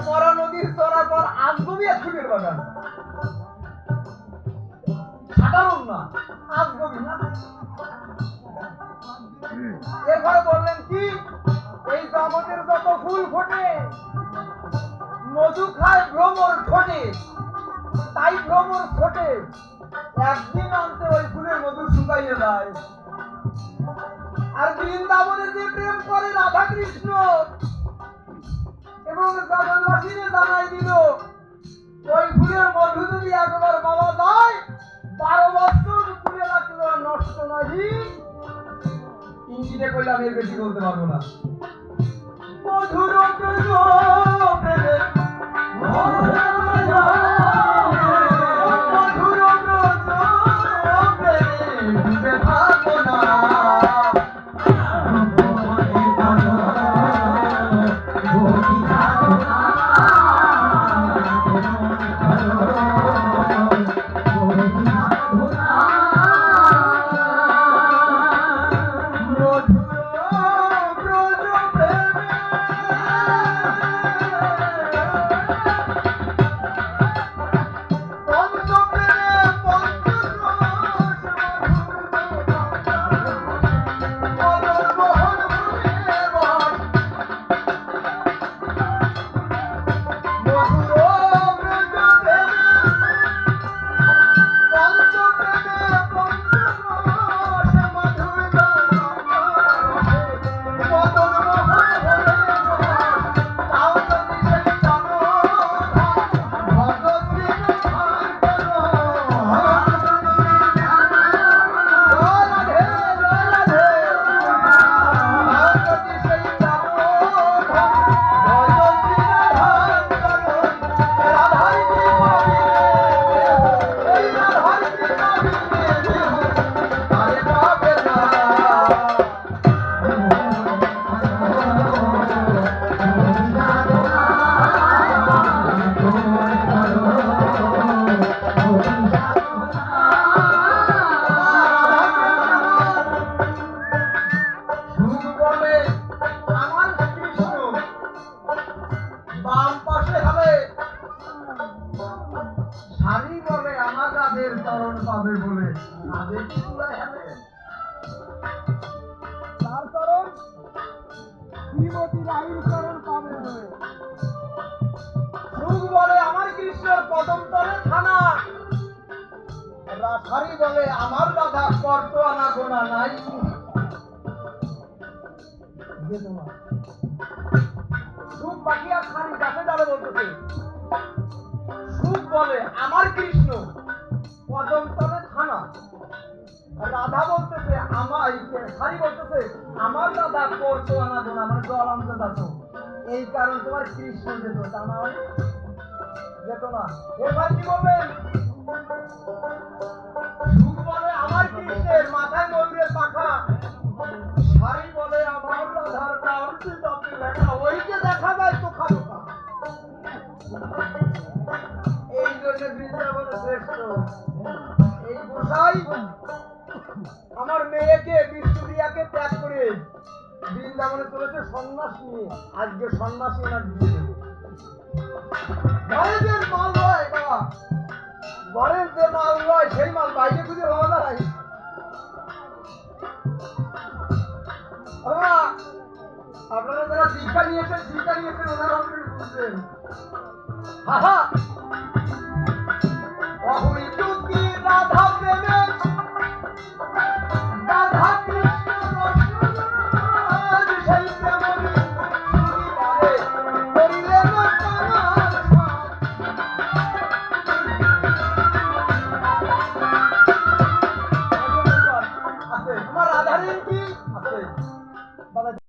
মরা নদীর চড়ার পর আজগবিয়া ফুলের বাগান। সাধারণ না, আজগবি না। এরপরে বললেন কি, এই জগতের যত ফুল ফোটে মধু খায় ভ্রমর ঠোঁটে, তাই ভ্রমর ঠোঁটে একদিন অন্তে ওই ফুলের মধু শুকাইয়ে যায়। আর বৃন্দাবনে যে প্রেম করে রাধা কৃষ্ণ এবং জগৎবাসীকে জানাই দিল, ওই ফুলের মধু যদি একবার পাওয়া যায় 12 বছর ফুলে রাখলে নষ্ট নাহি। ইঞ্জিনে কইলাম এর বেশি বলতে পারবো না। মধুর বলে আমার রাধা কর্ত আনা গোনা নাই। সুখ বাকিয়া খালি কাছে যাবে বলতেছে, সুখ বলে আমার কৃষ্ণ কদমতলে থানা। রাধা বলতেছে আমার খালি বলতেছে আমার রাধা কর্ত আনা গোনা, মানে জল আনতে যাচ্ছ, এই কারণ তোমার কৃষ্ণ যেত, তা না যেত না। এবার কি বলবেন? সুখ বলে আমার কৃষ্ণের মাথায় ময়ূরের পাখা, শাড়ি বলে আমার রাধার নাম চিতাতে লেখা, ওই যে দেখা যায় চোখা চোখা। এই জন্য বৃন্দাবনে শ্রেষ্ঠ। এই গোসাই আমার মেয়েকে বিষ্ণুপ্রিয়াকে ত্যাগ করে বৃন্দাবনে চলেছে সন্ন্যাস নিয়ে। আজকে সন্ন্যাসী না দিয়ে দেবো। ঘরের মাল নয় বাবা, ঘরের যে মাল নয় সেই মাল বাইরে খুঁজে পাওয়া যায়। আপনারা যারা শিক্ষা নিয়েছেন ওনারা বুঝবেন। হাহা রাধা প্রেমে রাধা কৃষ্ণ সেই প্রেমে করিলেন আর কি আছে দাদা